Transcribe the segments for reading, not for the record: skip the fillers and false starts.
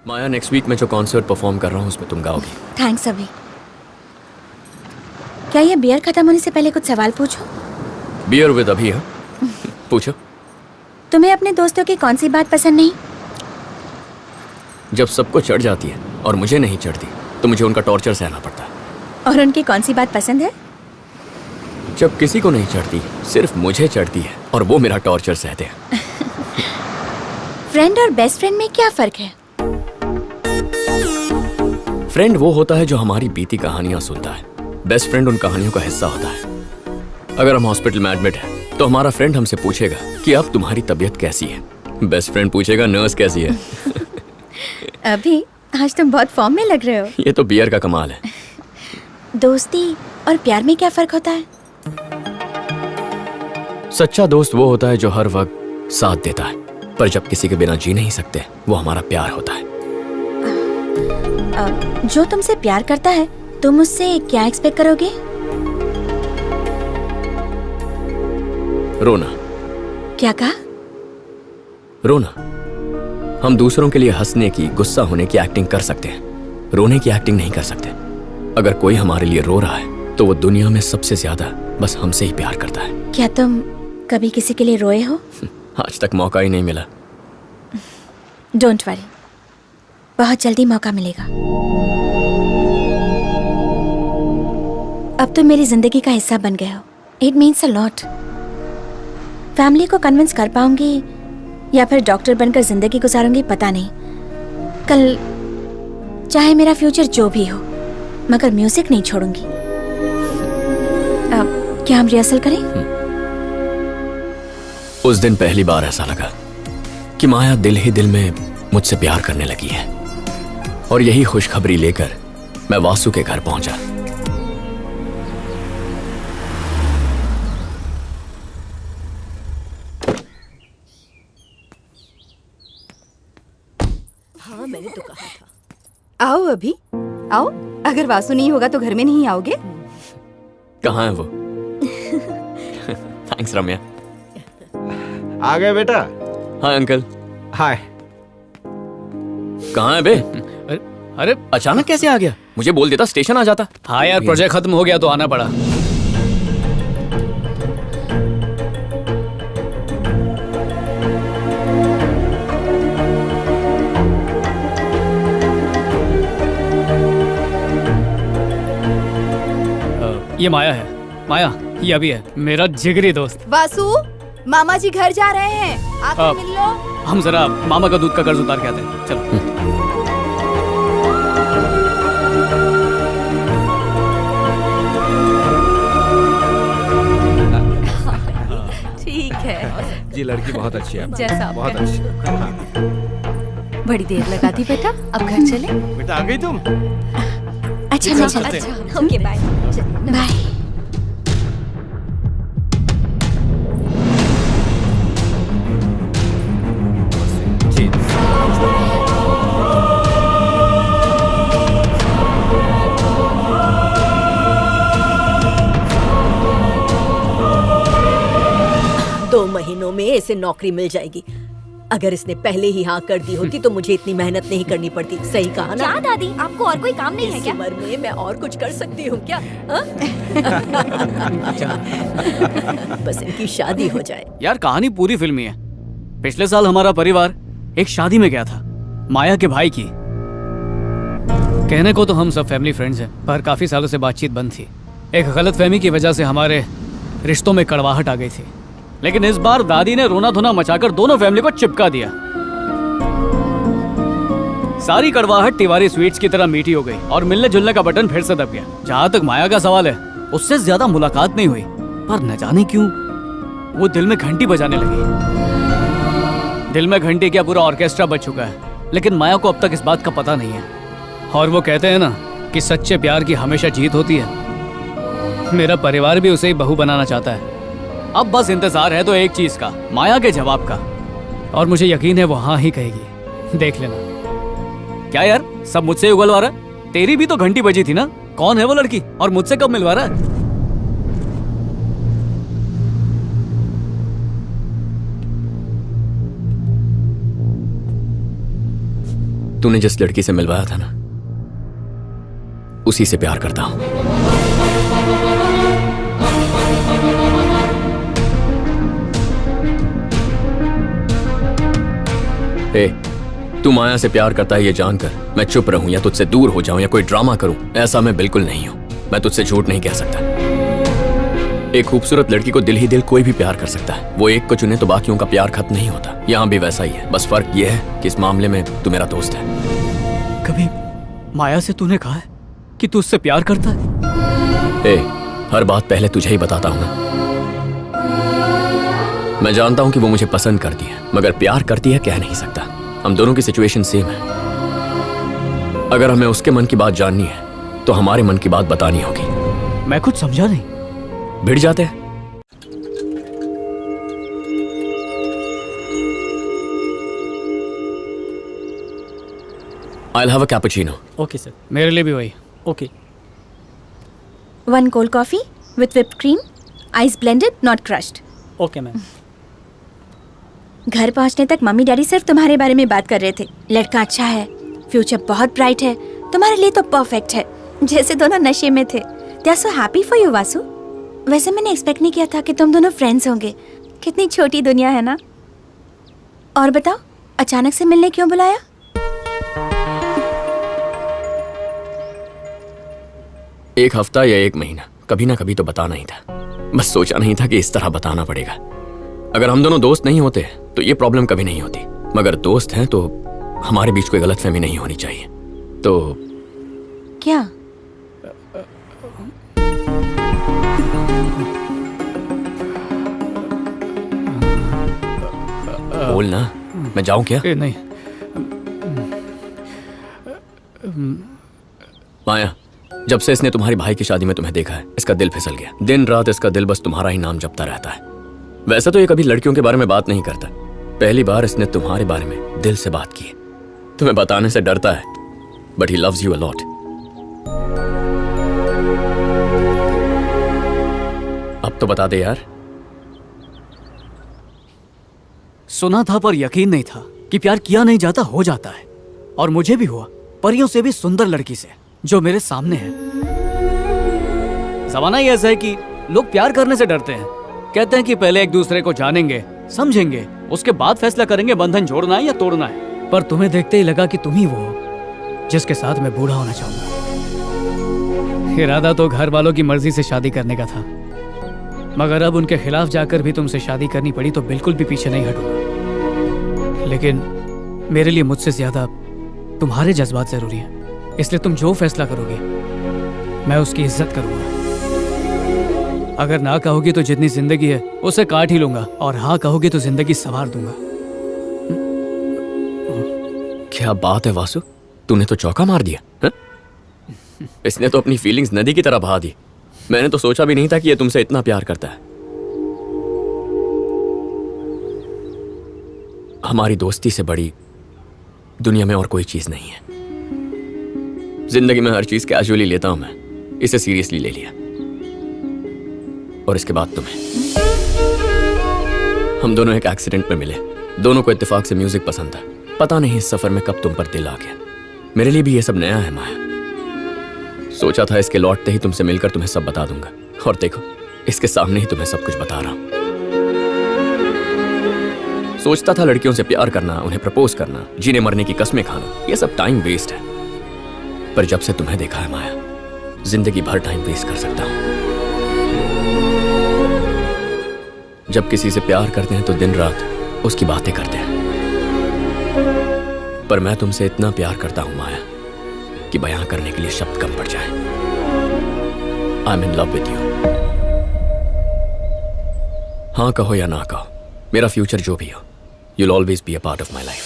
माया, next week मैं जो concert perform कर रहा हूँ उसमें तुम गाओगी। थैंक्स अभी। क्या ये बियर खत्म होने से पहले कुछ सवाल पूछूं? बियर विद अभी है। पूछो। तुम्हें अपने दोस्तों की कौन सी बात पसंद नहीं? जब सबको चढ़ जाती है और मुझे नहीं चढ़ती तो मुझे उनका टॉर्चर सहना पड़ता है। और उनकी कौन सी बात पसंद है? जब किसी को नहीं चढ़ती, सिर्फ मुझे चढ़ती है और वो मेरा टॉर्चर सहते हैं। फ्रेंड और बेस्ट फ्रेंड में क्या फर्क है? फ्रेंड वो होता है जो हमारी बीती कहानियां सुनता है। बेस्ट फ्रेंड उन कहानियों का हिस्सा होता है। अगर हम हॉस्पिटल में एडमिट हैं तो हमारा फ्रेंड हमसे पूछेगा कि अब तुम्हारी तबीयत कैसी है। बेस्ट फ्रेंड पूछेगा नर्स कैसी है। अभी आज तुम बहुत फॉर्म में लग रहे हो। ये तो बियर का कमाल है। दोस्ती और प्यार में क्या फर्क होता है? सच्चा दोस्त वो होता है जो हर वक्त साथ देता है, पर जब किसी के बिना जी नहीं सकते वो हमारा प्यार होता है। जो तुमसे प्यार करता है तुम उससे क्या एक्सपेक्ट करोगे? रोना। क्या कहा? रोना। हम दूसरों के लिए हंसने की, गुस्सा होने की एक्टिंग कर सकते हैं, रोने की एक्टिंग नहीं कर सकते। अगर कोई हमारे लिए रो रहा है तो वो दुनिया में सबसे ज्यादा बस हमसे ही प्यार करता है। क्या तुम कभी किसी के लिए रोए हो? आज तक मौका ही नहीं मिला। डोंट वरी, बहुत जल्दी मौका मिलेगा। अब तुम मेरी जिंदगी का हिस्सा बन गए हो। It means a lot. Family को कन्विंस कर पाऊंगी या फिर डॉक्टर बनकर जिंदगी गुजारूंगी पता नहीं। कल चाहे मेरा फ्यूचर जो भी हो, मगर म्यूजिक नहीं छोड़ूंगी। अब क्या हम रिहर्सल करें? उस दिन पहली बार ऐसा लगा कि माया दिल ही दिल में मुझसे प्यार करने लगी है। और यही खुशखबरी लेकर मैं वासु के घर पहुंचा। हाँ, मैंने तो कहा था। आओ अभी, आओ। अगर वासु नहीं होगा तो घर में नहीं आओगे? कहाँ है वो? थैंक्स रम्या। आ गए बेटा। Hi uncle. हाय। कहाँ है बे? अरे अचानक कैसे आ गया? मुझे बोल देता, स्टेशन आ जाता। हाँ यार, प्रोजेक्ट खत्म हो गया तो आना पड़ा। ये माया है। माया, ये अभी है, मेरा जिगरी दोस्त। वासु, मामा जी घर जा रहे हैं, आकर मिल लो। हम जरा मामा का दूध का कर्ज उतार के आते हैं। चलो। ठीक है जी, लड़की बहुत अच्छी है। जैसा आप बहुत कहें। अच्छी। हाँ। बड़ी देर लगा दी बेटा, अब घर चले। बेटा आ गई तुम? अच्छा मैं चलती हूँ। Okay bye bye. जी। दो महीनों में इसे नौकरी मिल जाएगी। अगर इसने पहले ही हाँ कर दी होती तो मुझे इतनी मेहनत नहीं करनी पड़ती। सही कहा ना? क्या दादी, आपको और कोई काम नहीं है इस क्या? उम्र में मैं और कुछ कर सकती हूँ क्या? हाँ? बस इनकी शादी हो जाए। यार कहानी पूरी फिल्मी है। पिछले साल हमारा परिवार एक शादी में गया था, माया के भाई की। कहने को तो हम सब फैमिली फ्रेंड्स हैं, पर काफी सालों से बातचीत बंद थी। एक गलतफहमी की वजह से हमारे रिश्तों में कड़वाहट आ गई थी। लेकिन इस बार दादी ने रोना धोना मचाकर दोनों फैमिली को चिपका दिया। सारी कड़वाहट तिवारी स्वीट्स की तरह मीठी हो गई और मिलने जुलने का बटन फिर से दब गया। जहां तक माया का सवाल है, उससे ज्यादा मुलाकात नहीं हुई, पर न जाने क्यों वो दिल में घंटी बजाने लगी। दिल में घंटी क्या, पूरा ऑर्केस्ट्रा बज चुका है, लेकिन माया को अब तक इस बात का पता नहीं है। और वो कहते हैं ना कि सच्चे प्यार की हमेशा जीत होती है। मेरा परिवार भी उसे ही बहू बनाना चाहता है। अब बस इंतजार है तो एक चीज का, माया के जवाब का। और मुझे यकीन है वो हाँ ही कहेगी। देख लेना। क्या यार, सब मुझसे ही उगलवा रहा है? तेरी भी तो घंटी बजी थी ना। कौन है वो लड़की और मुझसे कब मिलवा रहा है? तूने जिस लड़की से मिलवाया था ना, उसी से प्यार करता हूं। ए, तू माया से प्यार करता है ये जानकर मैं चुप रहूं या तुझसे दूर हो जाऊं या कोई ड्रामा करूं, ऐसा मैं बिल्कुल नहीं हूं। मैं तुझसे झूठ नहीं कह सकता। एक खूबसूरत लड़की को दिल ही दिल कोई भी प्यार कर सकता है। वो एक को चुने तो बाकियों का प्यार खत्म नहीं होता। यहाँ भी वैसा ही है, बस फर्क ये है कि इस मामले में तू मेरा दोस्त है। कभी माया से तूने कहा है कि तू उससे प्यार करता है? ए, हर बात पहले तुझे ही बताता हूं ना। मैं जानता हूं कि वो मुझे पसंद करती है, मगर प्यार करती है कह नहीं सकता। हम दोनों की सिचुएशन सेम है। अगर हमें उसके मन की बात जाननी है तो हमारे मन की बात बतानी होगी। मैं कुछ समझा नहीं। भिड़ जाते हैं। I'll have a cappuccino. Okay sir, मेरे लिए भी वही। Okay. 1 cold coffee with whipped cream, ice blended, not crushed. Okay ma'am. घर पहुंचने तक मम्मी डैडी सिर्फ तुम्हारे बारे में बात कर रहे थे। लड़का अच्छा है, फ्यूचर बहुत ब्राइट है, तुम्हारे लिए तो परफेक्ट है। जैसे दोनों नशे में थे। They are so happy for you, Vasu. वैसे मैंने एक्सपेक्ट नहीं किया था कि तुम दोनों फ्रेंड्स होंगे। कितनी छोटी दुनिया है ना। और बताओ, अचानक से मिलने क्यों बुलाया? एक हफ्ता या एक महीना, कभी ना कभी तो बताना ही था। बस सोचा नहीं था कि इस तरह बताना पड़ेगा। अगर हम दोनों दोस्त नहीं होते तो ये प्रॉब्लम कभी नहीं होती, मगर दोस्त हैं तो हमारे बीच कोई गलतफहमी नहीं होनी चाहिए। तो क्या? बोल ना, मैं जाऊं क्या? नहीं। माया, जब से इसने तुम्हारे भाई की शादी में तुम्हें देखा है, इसका दिल फिसल गया। दिन रात इसका दिल बस तुम्हारा ही नाम जपता रहता है। वैसे तो ये कभी लड़कियों के बारे में बात नहीं करता। पहली बार इसने तुम्हारे बारे में दिल से बात की है। तुम्हें बताने से डरता है, but he loves you a lot. अब तो बता दे यार। सुना था पर यकीन नहीं था कि प्यार किया नहीं जाता हो जाता है। और मुझे भी हुआ, परियों से भी सुंदर लड़की से जो मेरे सामने है। जमाना ही ऐसा है कि लोग प्यार करने से डरते हैं। कहते हैं कि पहले एक दूसरे को जानेंगे, समझेंगे, उसके बाद फैसला करेंगे बंधन जोड़ना है या तोड़ना है। पर तुम्हें देखते ही लगा कि तुम ही वो हो जिसके साथ मैं बूढ़ा होना चाहूंगा। इरादा तो घर वालों की मर्जी से शादी करने का था, मगर अब उनके खिलाफ जाकर भी तुमसे शादी करनी पड़ी तो बिल्कुल भी पीछे नहीं हटूंगा। लेकिन मेरे लिए मुझसे ज्यादा तुम्हारे जज्बात जरूरी हैं, इसलिए तुम जो फैसला करोगे मैं उसकी इज्जत करूंगा। अगर ना कहोगी तो जितनी जिंदगी है उसे काट ही लूंगा, और हाँ कहोगी तो जिंदगी संवार दूंगा। क्या बात है वासु, तूने तो चौका मार दिया है? इसने तो अपनी फीलिंग्स नदी की तरह बहा दी। मैंने तो सोचा भी नहीं था कि ये तुमसे इतना प्यार करता है। हमारी दोस्ती से बड़ी दुनिया में और कोई चीज नहीं है। जिंदगी में हर चीज कैजुअली लेता हूं मैं, इसे सीरियसली ले लिया। और इसके बाद तुम्हें। हम दोनों एक एक्सीडेंट में मिले। दोनों को इत्तेफाक से म्यूजिक पसंद था। पता नहीं इस सफर में कब तुम पर दिल आ गया। मेरे लिए भी ये सब नया है माया। सोचा था इसके लौटते ही तुमसे मिलकर तुम्हें सब बता दूंगा, और देखो इसके सामने ही तुम्हें सब कुछ बता रहा हूं। सोचता था लड़कियों से प्यार करना, उन्हें प्रपोज करना, जीने मरने की कस्में खाना, ये सब टाइम वेस्ट है। पर जब से तुम्हें देखा है माया, जिंदगी भर टाइम वेस्ट कर सकता हूं। जब किसी से प्यार करते हैं तो दिन रात उसकी बातें करते हैं, पर मैं तुमसे इतना प्यार करता हूं माया कि बयां करने के लिए शब्द कम पड़ जाए। I am in love with you. हाँ कहो या ना कहो, मेरा फ्यूचर जो भी हो, you'll always be a part of my life.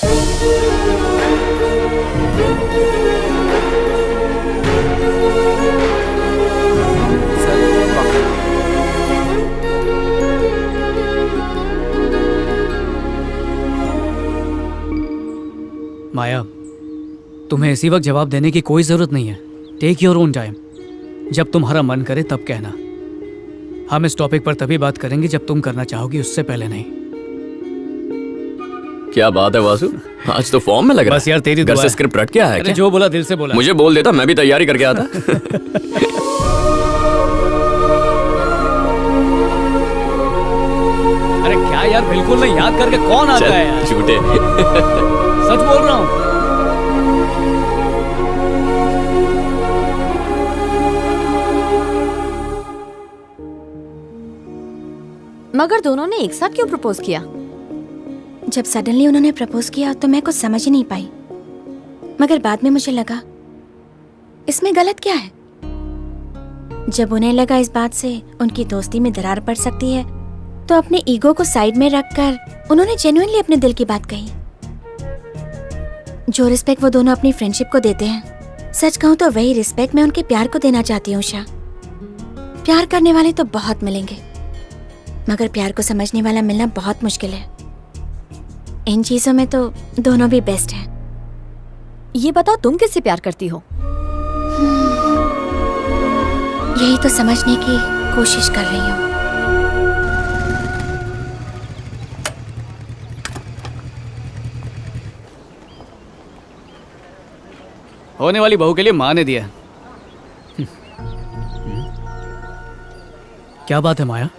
माया, तुम्हें इसी वक्त जवाब देने की कोई जरूरत नहीं है। Take your own time. जब तुम्हारा मन करे तब कहना। हम इस टॉपिक पर तभी बात करेंगे जब तुम करना चाहोगी, उससे पहले नहीं। क्या बात है वासु, आज तो फॉर्म में लग रहा बस यार, तेरी घर दुआ से है। स्क्रिप्ट रट के आया है अरे क्या? जो बोला दिल से बोला। मुझे बोल देता, मैं भी तैयारी करके आता। अरे क्या यार, बिल्कुल नहीं याद करके कौन आता है यार? झूठे। सच बोल रहा हूँ। मगर दोनों ने एक साथ क्यों प्रपोज किया? जब सडनली उन्होंने प्रपोज किया तो मैं कुछ समझ ही नहीं पाई, मगर बाद में मुझे लगा इसमें गलत क्या है। जब उन्हें लगा इस बात से उनकी दोस्ती में दरार पड़ सकती है, तो अपने ईगो को साइड में रखकर उन्होंने जेन्युइनली अपने दिल की बात कही। जो रिस्पेक्ट वो दोनों अपनी फ्रेंडशिप को देते हैं, सच कहूं तो वही रिस्पेक्ट मैं उनके प्यार को देना चाहती हूँ। उषा, प्यार करने वाले तो बहुत मिलेंगे, मगर प्यार को समझने वाला मिलना बहुत मुश्किल है। इन चीजों में तो दोनों भी बेस्ट हैं। ये बताओ, तुम किससे प्यार करती हो? यही तो समझने की कोशिश कर रही हूँ। होने वाली बहू के लिए माँ ने दिया। क्या बात है माया?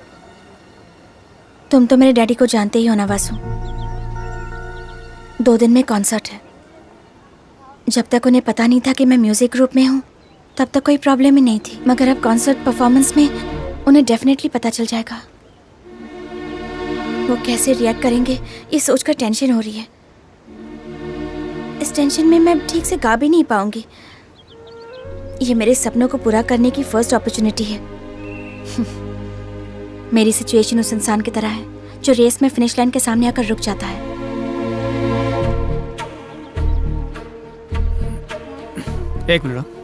तुम तो मेरे डैडी को जानते ही हो ना वासु। 2 दिन में कॉन्सर्ट है। जब तक उन्हें पता नहीं था कि मैं म्यूजिक ग्रुप में हूँ, तब तक कोई प्रॉब्लम ही नहीं थी, मगर अब कॉन्सर्ट परफॉर्मेंस में उन्हें डेफिनेटली पता चल जाएगा। वो कैसे रिएक्ट करेंगे ये सोचकर टेंशन हो रही है। इस टेंशन में मैं ठीक से गा भी नहीं पाऊंगी। ये मेरे सपनों को पूरा करने की फर्स्ट अपॉर्चुनिटी है। मेरी सिचुएशन उस इंसान की तरह है जो रेस में फिनिश लाइन के सामने आकर रुक जाता है। एक मिनट।